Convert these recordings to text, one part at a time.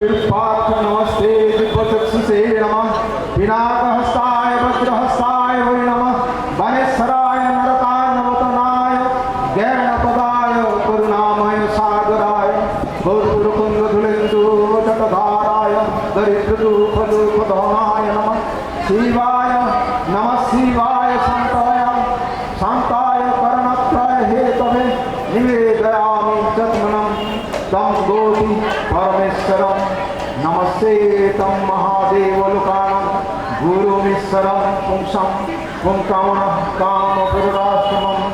पार्थ नमस्ते दिव्यचक्षुषे नमः पिनाकहस्ताय वज्रहस्ताय वै नमः वनेश्वराय नरकान्नवतनाय गैरणपदाय करुणामय सागराय गौरकुन्दधुलेन्दु जटधाराय दरिद्रदुःखदुःखदहनाय नमः शिवाय नमः शिवाय शान्ताय कर्णत्रय हेतवे निवेदयामि जन्मनं तं गोपी परमेश्वरं नमस्ते तं महादेवलोकानं गुरुमीश्वरं पुंसं पुंकामनः कामपुरुषाश्रमम्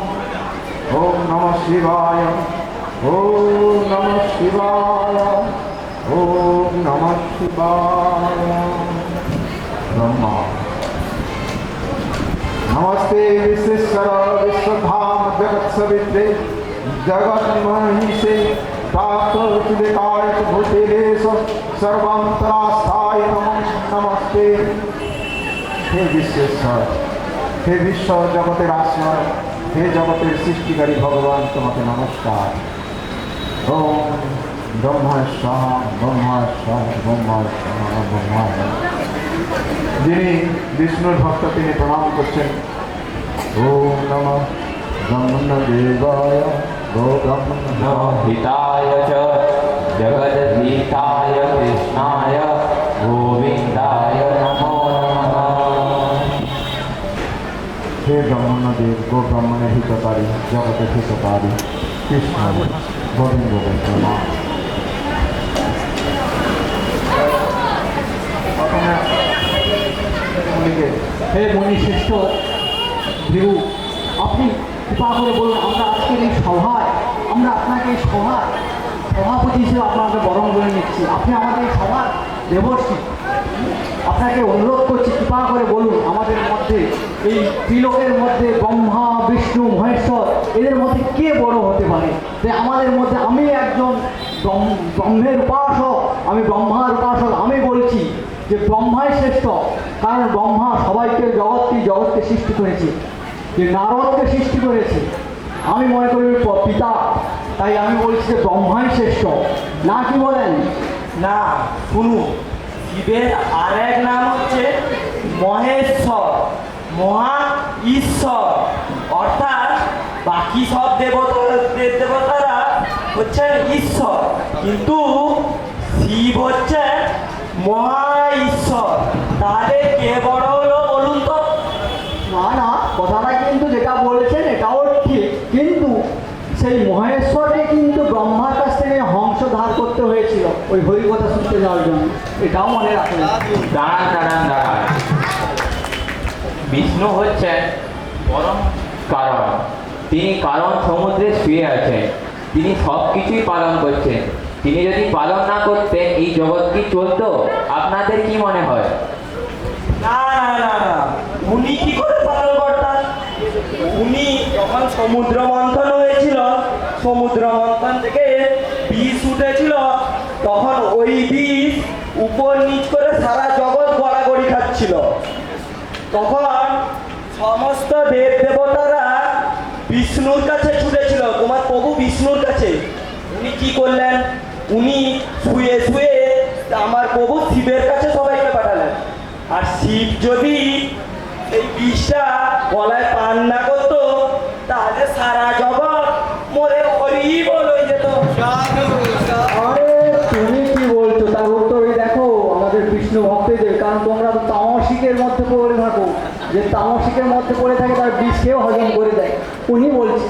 ॐ नमः शिवाय ॐ नमः शिवाय ॐ नमः शिवाय ब्रह्मा नमस्ते विश्वेश्वर विश्वधाम जगत्सवित्रे जगन्महिषे प्राप्तोचिताय भूतेलेश सर्वान्तरास्थाय नमस्ते। हे विश्वेश्वर, हे विश्व जगतेर आश्रय, हे जगतेर सृष्टिकारी भगवान तुम्हें नमस्कार। ओम ब्रह्मा स्वाहा ब्रह्मा स्वाहा ब्रह्मा स्वाहा ब्रह्मा। যিনি বিষ্ণুর ভক্ত তিনি প্রণাম করছেন। ওম নমঃ ব্রহ্মণ্যদেবায় हिताय च जगद्गीताय कृष्णाय गोविन्दाय नमो नमः। हे ब्रह्मण्यदेव गो ब्रह्मण्य हितकारी जगत हितकारी कृष्ण गोविंद प्रणाम। হে মণিশ্রেষ্ঠ ভিরু, আপনি কৃপা করে বলুন আমরা আজকের এই সভায় আমরা আপনাকে এই সভাপতি হিসেবে আপনাকে বরণ করে নিচ্ছি। আপনি আমাদের এই সভার দেবর্ষী, আপনাকে অনুরোধ করছি কৃপা করে বলুন আমাদের মধ্যে এই ত্রিলোকের মধ্যে ব্রহ্মা বিষ্ণু মহেশ্বর এদের মধ্যে কে বড় হতে পারে। তাই আমাদের মধ্যে আমি একজন ব্রহ্মের উপাসক, আমি ব্রহ্মার উপাসক, আমি বলছি যে ব্রহ্মাই শ্রেষ্ঠ। কারণ ব্রহ্মা সবাইকে জগৎকে সৃষ্টি করেছে, যে নারদকে সৃষ্টি করেছে। আমি মনে করি পিতা, তাই আমি বলছি যে ব্রহ্মাই শ্রেষ্ঠ। না কি বলেন? না শুনুন, শিবের আর এক নাম হচ্ছে মহেশ্বর, মহা ঈশ্বর। অর্থাৎ বাকি সব দেবতারা হচ্ছেন ঈশ্বর, কিন্তু শিব হচ্ছে মহা ঈশ্বর। তাহলে কে বড় হলো বলুন তো? না না, কথাটা কিন্তু যেটা বলেছেন এটাও ঠিক, কিন্তু সেই মহেশ্বরকে কিন্তু ব্রহ্মার কাছ থেকে হংস ধার করতে হয়েছিল ওই হরিকথা শুনতে যাওয়ার জন্য, এটাও মনে রাখবেন। দাঁড়ান। বিষ্ণু হচ্ছেন পরম কারণ, তিনি কারণ সমুদ্রে শুয়ে আছেন, তিনি সব কিছুই পালন করছেন। তিনি যদি পালন না করতেন এই জগৎ কি চলতো? আপনাদের কি মনে হয়? না, উনি কি করে পালন করতেন? উনি যখন সমুদ্র মন্থন হয়েছিল, সমুদ্র মন্থন থেকে বিষ উঠেছিল, তখন ওই বিষ উপর নিচ করে সারা জগৎ গড়াগড়ি খাচ্ছিল। তখন সমস্ত দেব দেবতারা বিষ্ণুর কাছে ছুটেছিল, তোমার প্রভু বিষ্ণুর কাছে। উনি কি করলেন? উনি শুয়ে শুয়ে আমার প্রভু শিবের কাছে সবাইকে পাঠালেন। আর শিব যদি এই বিষটা গলায় পান না করতো, তাহলে সারা জগৎ মরে হরি বল হয়ে যেত। আরে তুমি কি বলছো? তার উত্তরে দেখো আমাদের বিষ্ণু ভক্তদের, কারণ তোমরা তো তামসিকের মধ্যে পড়ে থাকো, যে তামসিকের মধ্যে পড়ে থাকে তার বিষকেও হজম করে দেয়। উনি বলছে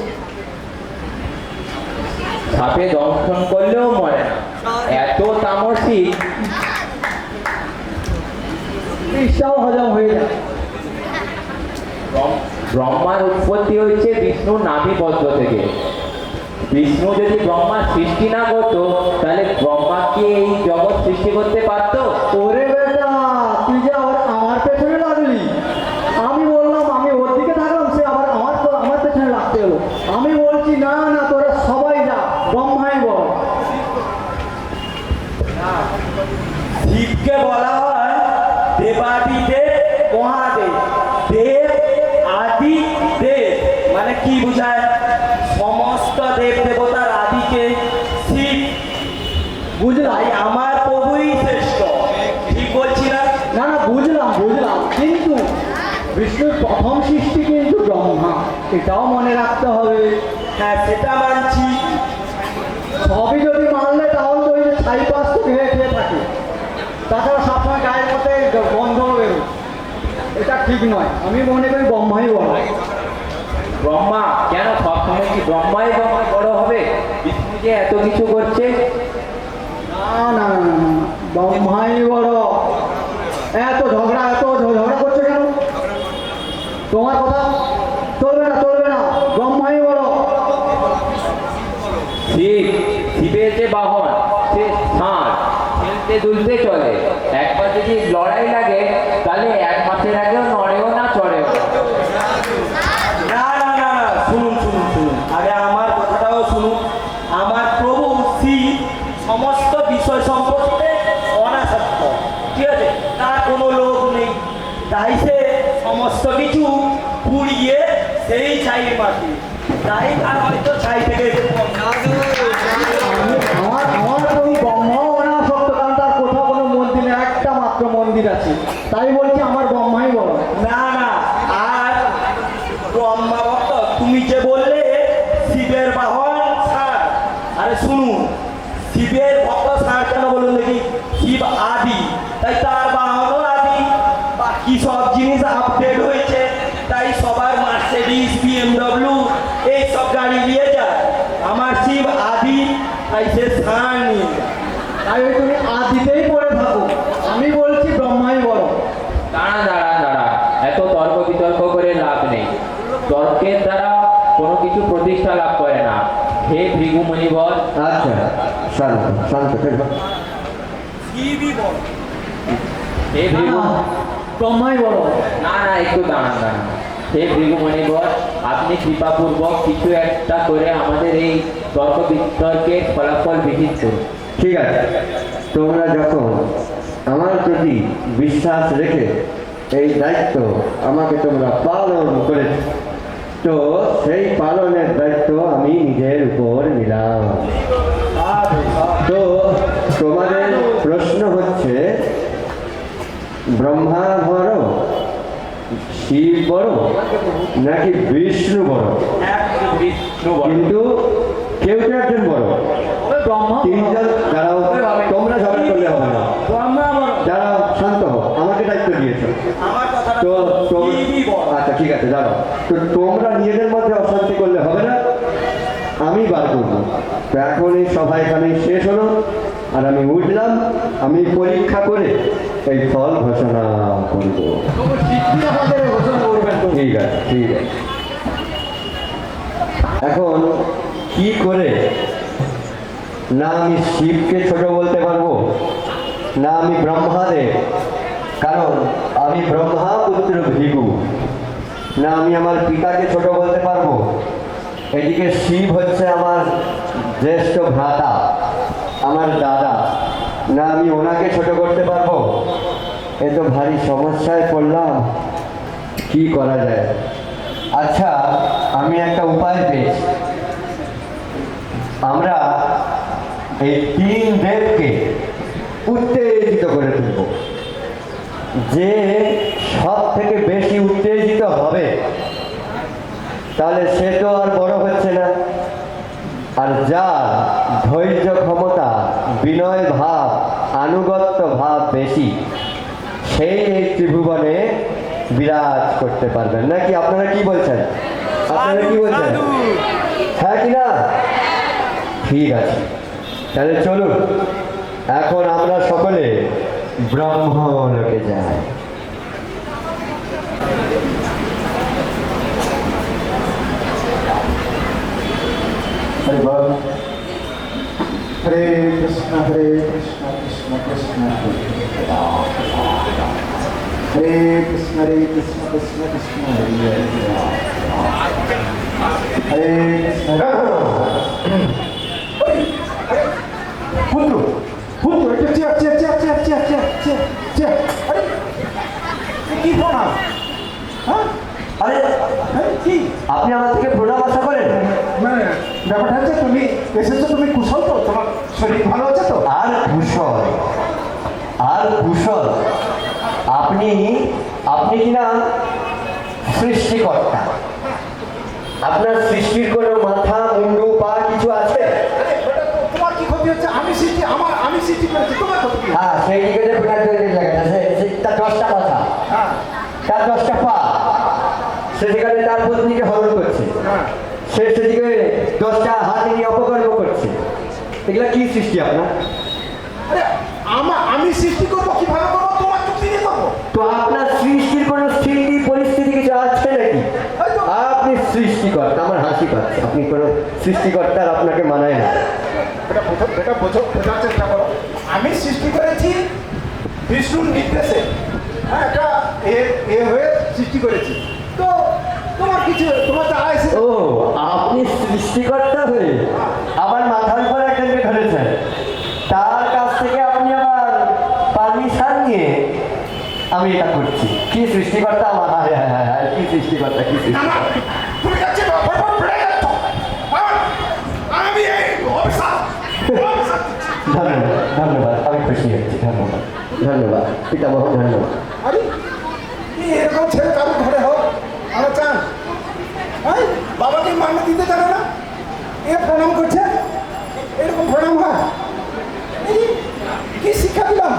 সাপে দংশন করলেও মরে না, এত তামসিক। বিষটাও হজম হয়ে যায়। ব্রহ্মার উৎপত্তি হচ্ছে বিষ্ণুর নাভি পদ্ম থেকে। বিষ্ণু যদি ব্রহ্মার সৃষ্টি না করতো তাহলে ব্রহ্মা কি এই জগৎ সৃষ্টি করতে পারতো? ওরে বেটা, তুই যে আবার আমার পেছনে লাগলি। আমি বললাম আমি ওর দিকে থাকলাম, সে আবার আমার পেছনে লাগতে হলো। আমি বলছি না তোরা সবাই যা, ব্রহ্মাই বল। শিবকে বলা হয় দেবাদিদেব মহাদেব। দেব আদি দেব মানে কি বুঝায়? সমস্ত দেব দেবতার আদিকে শিব। বুঝলাই আমার প্রভুই এটাও মনে রাখতে হবে। হ্যাঁ সেটা মানছি। সবই যদি মানলে তাহলে তো ওই যে ছাই পাস তো খেয়ে খেয়ে থাকে, তাছাড়া সবসময় গায়ের মধ্যে গন্ধ বেরোয়, এটা ঠিক নয়। আমি মনে করি ব্রহ্মাই বড়। ব্রহ্মা কেন? সবসময় কি ব্রহ্মাই বড় হবে? বিষ্ণু যে এত কিছু করছে। না না না না, ব্রহ্মাই বড়। এত ঝগড়া করছে কেন? তোমার কথা চলবে না, চলবে না। ব্রহ্মাই বড়। শিবের যে বাহন সে ষাঁড়, খেলতে দুলতে চলে। একবার যদি লড়াই লাগে তাহলে 1 মাসের আগেও নড়েও না, চড়েও না। না না না না, শুনুন শুনুন শুনুন, আরে আমার কথাটাও শুনুন। আমার প্রভু শিব সমস্ত বিষয় সম্পর্কে অনাসক্ত, ঠিক আছে? তার কোনো লোভ নেই, তাই সে সমস্ত কিছু পুড়িয়ে সেই ছাইয়ের মাটি, তাই তার হয়তো ছাই থেকে আমার প্রভু ব্রহ্মাও অনাসক্ত, কারণ তার কোথাও কোনো মন্দির নেই, একটা মাত্র মন্দির আছে। তাই বলছি আমার ব্রহ্মাই বড়। না না। আর ব্রহ্মা ভক্ত, তুমি যে বললে শিবের বাহন ষাঁড়, আরে শুনুন, শিবের ভক্ত ষাঁড় কেন বলুন দেখি? শিব আদি, তাই তার বাহনও আদি। বাকি সব জিনিস আপডেট হয়েছে, তাই সবার মার্সিডিজ, BMW এইসব গাড়ি নিয়ে যায়। আমার শিব আদি, তাই সে ষাঁড় নিয়ে যায়। তাই ওই তুমি আদিতেই পড়ে থাকো। আমি বলছি ব্রহ্মাই বড়। দাঁড়া, এত তর্ক বিতর্ক করে লাভ নেই। তর্কের দ্বারা কোনো কিছু প্রতিষ্ঠা লাভ করে না। হে ভৃগু মুনিবর, আচ্ছা, শান্ত শান্ত শিবই বল। হে না, ভৃগু, না, ব্রহ্মাই বড়। না একটু দাঁড়ান। হে ভৃগু মুনিবর, আপনি কৃপাপূর্বক কিছু একটা করে আমাদের এই তর্ক বিতর্কের ফলাফল বিহিত করুন। ঠিক আছে, তোমরা যখন আমার প্রতি বিশ্বাস রেখে এই দায়িত্ব আমাকে তোমরা পালন করেছ, তো সেই পালনের দায়িত্ব আমি নিজের উপর নিলাম। তো তোমাদের প্রশ্ন হচ্ছে, ব্রহ্মা বড়, শিব বড় নাকি বিষ্ণু বড়? বিষ্ণু বড়। কিন্তু কেউ তো একজন বড়। ওই ব্রহ্মা বড়। তিনজন দাঁড়াও, তোমরা ঝগড়া করলে হবে না। ব্রহ্মা বল। দাঁড়াও, শান্ত হও, আমাকে দায়িত্ব দিয়েছো। আমার কথাটা তো শিবই বল। আচ্ছা ঠিক আছে, দাঁড়াও। তো তোমরা নিজেদের মধ্যে অশান্তি করলে হবে না, আমি বার করবো। তো এখন এই সভা এখানেই শেষ হলো, আর আমি উঠলাম। আমি পরীক্ষা করে এই ফল ঘোষণা করব। তবু সিদ্ধি আমাদের ঘোষণা করবেন তো। ঠিক আছে, ঠিক আছে। এখন কি করে না আমি শিবকে ছোট বলতে পারবো, না আমি ব্রহ্মাদেব, কারণ আমি ব্রহ্মা পুত্র ভৃগু, না আমি আমার পিতাকে ছোট বলতে পারবো। এদিকে শিব হচ্ছে আমার জ্যেষ্ঠ ভ্রাতা, আমার দাদা, না আমি ওনাকে ছোট করতে পারবো। এ তো ভারী সমস্যায় পড়লাম, কি করা যায়? আচ্ছা, আমি একটা উপায় পেয়েছি। আমরা এই 3 দেবকে উত্তেজিত করে তুলব। যে সব থেকে বেশি উত্তেজিত হবে তাহলে সে তো আর বড় হচ্ছে না, আর যার ধৈর্য ক্ষমতা, বিনয় ভাব, আনুগত্য ভাব বেশি, সেই এই ত্রিভুবনে বিরাজ করতে পারবেন। নাকি আপনারা কি বলছেন? আপনারা কি বলছেন? হ্যাঁ কি না? ঠিক আছে, তাহলে চলুন এখন আমরা সকলে ব্রহ্মলোকে যাই। হরে বল। হরে কৃষ্ণ কৃষ্ণ কৃষ্ণ হরে কৃষ্ণ কৃষ্ণ কৃষ্ণ কৃষ্ণ হরে হরে কৃষ্ণ। পুত্র পুত্র, এটা chair chair chair chair chair chair chair chair. আরে কি প্রণাম? হ্যাঁ, আরে কি আপনি আমার থেকে প্রণাম আশা করেন? ব্যাপারটা হচ্ছে তুমি এসেছো, তুমি কুশল তো? তোমার শরীর ভালো আছে তো? আর কুশল, আর কুশল। আপনি আপনি কিনা সৃষ্টিকর্তা, আপনার সৃষ্টির কোনো মাথা মুন্ডু পা কিছু আছে? আরে বেটা, তোমার কি ক্ষতি হচ্ছে? আমি সৃষ্টি করেছি, তোমার ক্ষতি কি? হ্যাঁ, সেই দিকে যে বিরাট তৈরি লাগাটা তার 10টা মাথা, হ্যাঁ তার 10টা পা, সে সেখানে তার পত্নীকে হরণ করছে, হ্যাঁ। সে সেদিকে 10টা হাত নিয়ে অপকর্ম করছে। এগুলা কি সৃষ্টি আপনার? আরে আমি সৃষ্টি করবো, কিভাবে করবো? তোমার চুক্তি দিয়ে করবো। তো আপনার সৃষ্টির কোনো স্থিতি পরিস্থিতি কিছু আছে নাকি? এই তো। আপনি সৃষ্টিকর্তা, আমার হাসি পাচ্ছে। আপনি কোনো সৃষ্টিকর্তার আপনাকে মানায় না। বোঝার চেষ্টা করো। আমি সৃষ্টি করেছি বিষ্ণুর নির্দেশে, হ্যাঁ, একটা এ হয়ে সৃষ্টি করেছি। তো তোমার যা আছে। ও, আপনি সৃষ্টিকর্তা হয়ে আমার মাথার উপর একজনকে ধরেছেন, তার কাছ থেকে আপনি আবার পারমিশন নিয়ে আমি এটা করছি। কি সৃষ্টিকর্তা আমার? কি সৃষ্টিকর্তা, কি সৃষ্টিকর্তা। তুমি যাচ্ছে বেড়ে যাচ্ছ। আমি এই অভিশাপ ধন্যবাদ, ধন্যবাদ, আমি খুশি হচ্ছি। ধন্যবাদ, ধন্যবাদ পিতামহ, ধন্যবাদ। আরে এই এরকম ছেলে কারো ঘরে হোক, আমরা চান। হ্যাঁ, বাবাকে মান্য দিতে জানে না, এ প্রণাম করছে, এরকম প্রণাম হয়? এই, কি শিক্ষা দিলাম?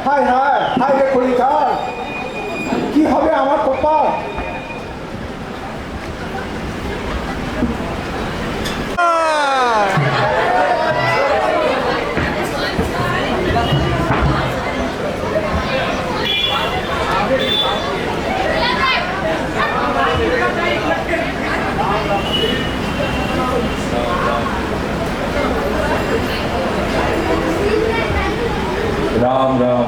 হায় হায় হায় রে কলিকাল, কি হবে আমার কপাল? राम राम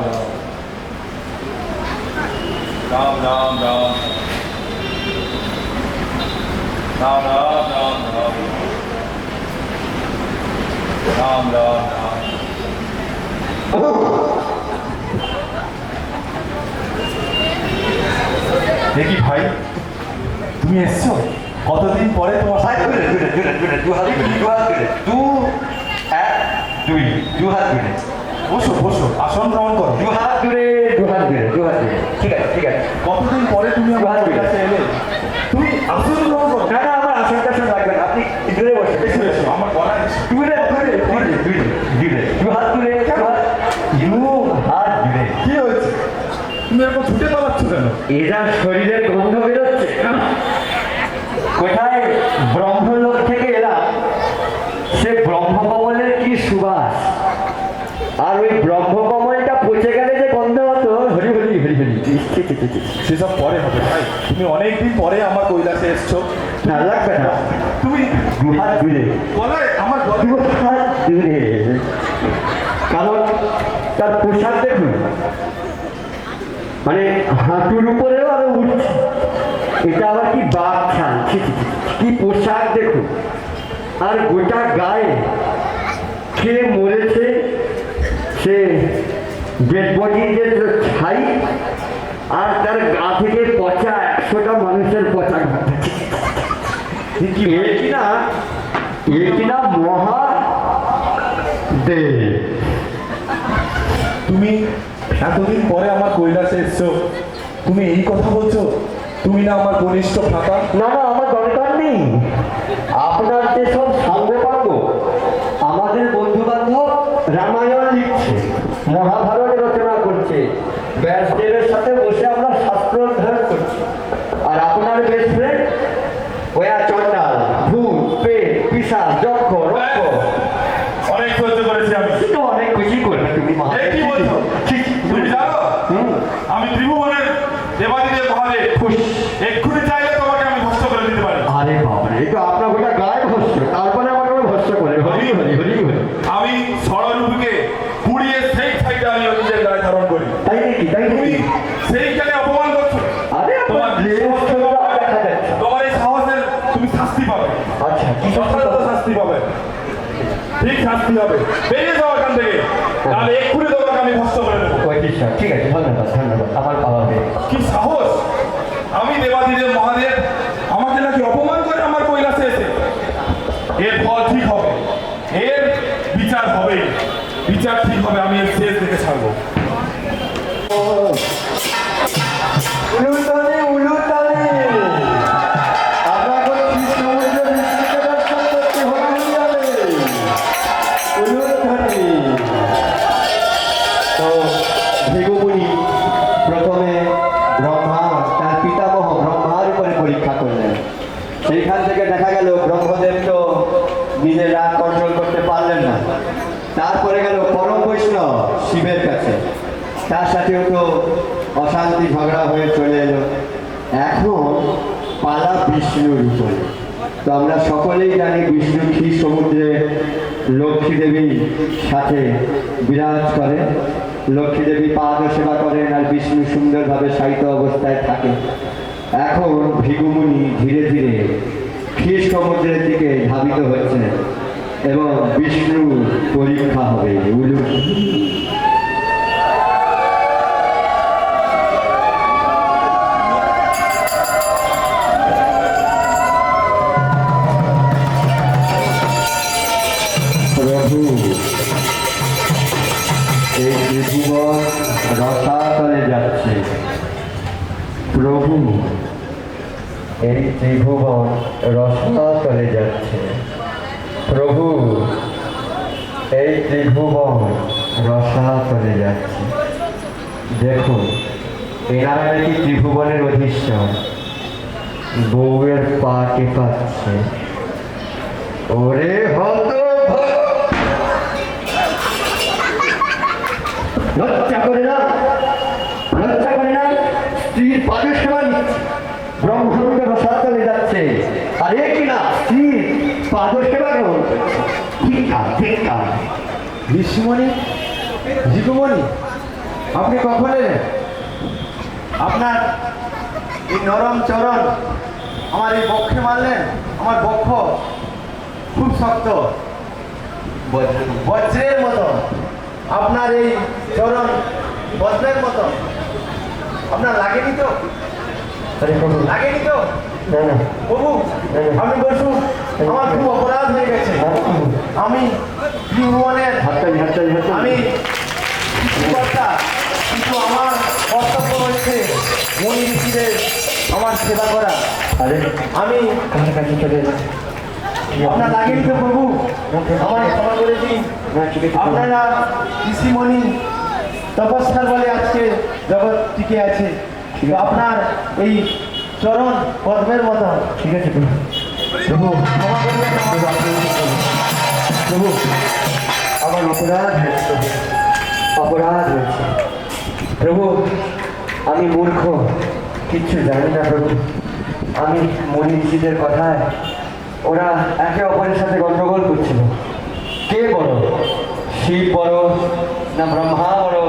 राम राम राम राम राम राम राम राम राम দেখি ভাই, তুমি এসছো কতদিন পরে? তোমার হাত ধরে, ধরে, ধরে, ধরে, দু হাত ধরে, দু হাত ধরে, দু হাত ধরে, বসো বসো, আসন গ্রহণ করো। দু হাত ধরে, দু হাত ধরে, দু হাত ধরে। ঠিক আছে, ঠিক আছে। কতদিন পরে তুমি আমার কাছে এলে? তুমি আসন গ্রহণ করো। না না, আমার আসন টাসন লাগবে না, আপনি দূরে বসে, এসো এসো, আমার গলায় এসো। দূরে, দূরে, দূরে, দূরে, দূরে, দু হাত ধরে, দু হাত ধরে। কি হয়েছে? তুমি এরকম ছুটে পালাচ্ছ কেন? এরা শরীরের গন্ধ বেরোচ্ছে। কোথায় ব্রহ্মলোক থেকে এলাম, সে ব্রহ্মকমলের কি সুবাস, আর ওই ব্রহ্মকমলটা পচে গেলে যে গন্ধ হতো, হরি হরি হরি হরি। সেসব পরে হবে ভাই, তুমি অনেকদিন পরে আমার কৈলাসে এসছো। না লাগবে না, তুমি দু হাত দূরে, গলায় আমার দু হাত দূরে। কারণ তার পোশাক দেখুন, মানে হাঁটুর উপরেও আরো উঠছে। এটা আবার কি বাঘ ছাল, কি পোশাক দেখুন, আর গোটা গায়ে খেয়ে মরেছে সে ডেড বডি, যে ছাই, আর তার গা থেকে পচা 100টা মানুষের পচা গা। এ কিনা মহা দে। তুমি এতদিন পরে আমার কৈলাসে এসছো, তুমি এই কথা বলছো? তুমি না আমার ঘনিষ্ঠ ভ্রাতা? না না, আমার দরকার নেই। আপনার যে সব সাঙ্গপাঙ্গ, আমাদের বন্ধু বান্ধব রামায়ণ লিখছে, মহাভারত রচনা করছে, ব্যাসদেবের সাথে বসে আমরা শাস্ত্র অধ্যয়ন করছি, আর আপনার বেস্ট ফ্রেন্ড ওয়া চন্ডাল, ভূত, পেট, পিশাচ, যক্ষ, রক্ষ, অনেক সহ্য করেছি আমি। কিন্তু অনেক বেশি করবে তুমি। এ কি বলছো? তুমি জানো আমি ত্রিভুবনের দেবাদিদেব মহাদেব, এক্ষুনি চাইলে তোমাকে আমি ভস্ম করে দিতে পারি। আরে বাবারে, এই তো আপনার গোটা গায়ে ভস্য, তারপরে আমাকে ভস্য করে। হরি হরি হরি হরি। আমি ষড়রূপকে পুড়িয়ে সেই সাইডে আমি নিজের গায়ে ধারণ করি। তাই নাকি? তাই তুমি নাকি? সেইখানে অপমান করছো। আরে তোমার দেখা যাচ্ছে। তোমার এই সাহসের তুমি শাস্তি পাবে। আচ্ছা, কি যথাযথ শাস্তি পাবে, ঠিক শাস্তি হবে। বেরিয়ে যাও এখান থেকে, তাহলে এক্ষুনি তোমাকে আমি ভস্ম করে দেবো। ঠিক আছে, ধন্যবাদ, ধন্যবাদ, আমার পাওয়া হয়ে গেছে। কি সাহস! আমি দেবাদিদেব মহাদেব, আমাকে নাকি অপমান করে আমার কৈলাসে এসে। এর ফল ঠিক হবে, এর বিচার হবে, বিচার ঠিক হবে। আমি এর শেষ দেখে ছাড়বো। উলুতনে, উলুতনে। আমরা এখন কৃষ্ণ তো ভৃগুমুনি প্রথমে ব্রহ্মা তার পিতামহ ব্রহ্মার উপরে পরীক্ষা করলেন। সেইখান থেকে দেখা গেল ব্রহ্মদেব তো নিজের রাগ কন্ট্রোল করতে পারলেন না। তারপরে গেল পরম বৈষ্ণব শিবের কাছে, তার সাথেও তো অশান্তি ঝগড়া হয়ে চলে এলো। এখন পালা বিষ্ণুর উপরে। তো আমরা সকলেই জানি বিষ্ণু ক্ষীর সমুদ্রে লক্ষ্মী দেবীর সাথে বিরাজ করেন। লক্ষ্মী দেবী পাদ সেবা করেন আর বিষ্ণু সুন্দরভাবে শায়িত অবস্থায় থাকে। এখন ভৃগুমুনি ধীরে ধীরে ক্ষীর সমুদ্রের দিকে ধাবিত হচ্ছে এবং বিষ্ণু পরীক্ষা হবে। প্রভু, এই ত্রিভুবন রসাতলে যাচ্ছে। প্রভু, এই ত্রিভুবন রসাতলে যাচ্ছে। প্রভু, এই ত্রিভুবন রসাতলে যাচ্ছে। দেখুন, এনারা নাকি ত্রিভুবনের অধীশ্বর, বউয়ের পা টেপাচ্ছে। ওরে হত লজ্জা করে না, লজ্জা করে না, স্ত্রীর পাদের সমান ব্রহ্মাণ্ড রসাতলে যাচ্ছে, আর এ কিনা স্ত্রীর পাদের সেবা গ্রহণ করছে। ঠিক ঋষিমণি, ভৃগুমণি, আপনি কখন এলেন? আপনার এই নরম চরণ আমার এই বক্ষে মারলেন। আমার বক্ষ খুব শক্ত, বজ্রের মতো। আপনার এই চরণ বজ্রের মতো। আপনার লাগেনি তো? লাগেনি তো? প্রভু, আপনি বসুন। আমার খুব অপরাধ হয়ে গেছে। আমি ত্রিভুবনের আমি কর্তা, কিন্তু আমার কর্তব্য হচ্ছে মনি ঋষিদের আমার সেবা করা। আমি আপনার লাগেনি তো প্রভু? আমার ক্ষমা করে দিন। আপনারা ঋষিমণি তপস্যার বলে আজকে জগৎ টিকে আছে। তো আপনার এই চরণ পদ্মের মতো। ঠিক আছে প্রভু, ক্ষমা করবেন। প্রভু, আমার অপরাধ হয়েছে, অপরাধ হয়েছে। প্রভু, আমি মূর্খ, কিচ্ছু জানি না প্রভু। আমি মনি ঋষিদের কথায় ওরা একে অপরের সাথে গন্ডগোল করছিল। কে বড়, শিব বড় না ব্রহ্মা বড়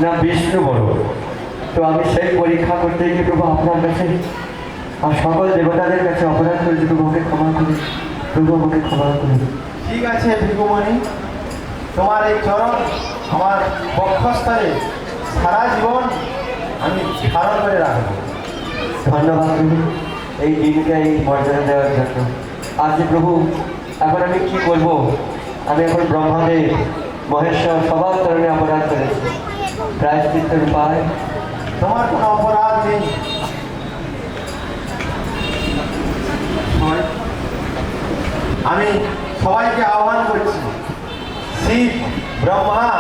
না বিষ্ণু বড়? তো আমি সেই পরীক্ষা করতে গিয়ে প্রভু আপনার কাছে আর সকল দেবতাদের কাছে অপরাধ করেছি। প্রভু আমাকে ক্ষমা করুন, প্রভু আমাকে ক্ষমা করুন। ঠিক আছে ভৃগুমণি, তোমার এই চরণ আমার বক্ষস্থলে সারা জীবন আমি ধারণ করে রাখবো। ধন্যবাদ প্রভু এই দিনকে এই মর্যাদা দেওয়ার জন্য। আজ প্রভু, এখন আমি কি করব? আমি এখন ব্রহ্মাদেব মহেশ্বর সবার কারণে অপরাধ করেছি। প্রায়শ্চিত্তের উপায়? তোমার কোনো অপরাধ নেই। আমি সবাইকে আহ্বান করছি, শিব ব্রহ্মা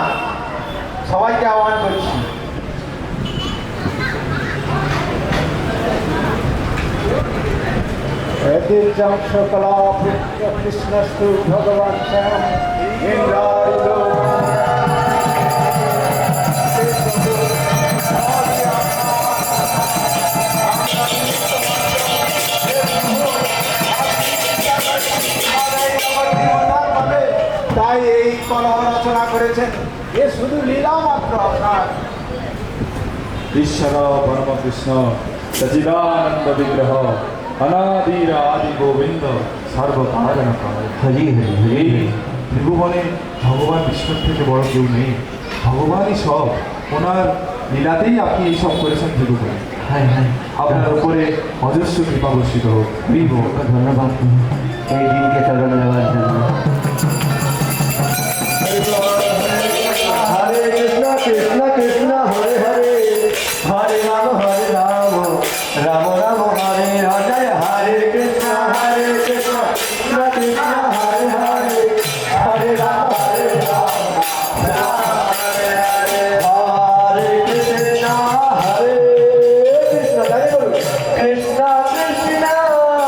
সবাইকে আহ্বান করছি। ঐতিহ্যম সকলা কৃষ্ণস্তু ভগবান শ্যাম ইন্দ্রারিত। তাই এই কলহ রচনা করেছেন। এ শুধু লীলা মাত্র আপনার। ঈশ্বর পরম কৃষ্ণ সচিদানন্দ বিগ্রহ অনাদির আদি গোবিন্দ সর্বকারণ হরি হরি হরি। ত্রিভুবনে ভগবান বিষ্ণুর থেকে বড় কেউ নেই। ভগবানই সব। ওনার লীলাতেই আপনি এই সব করেছেন ত্রিভুবনে। হ্যাঁ হ্যাঁ, আপনার উপরে অজস্র কৃপা বর্ষিত হোক। ধন্যবাদ প্রভু এই দিনকে চরণ দেওয়ার জন্য। হরে কৃষ্ণ কৃষ্ণ কৃষ্ণ হরে হরে, হরে রাম রাম রাম হরে হরে।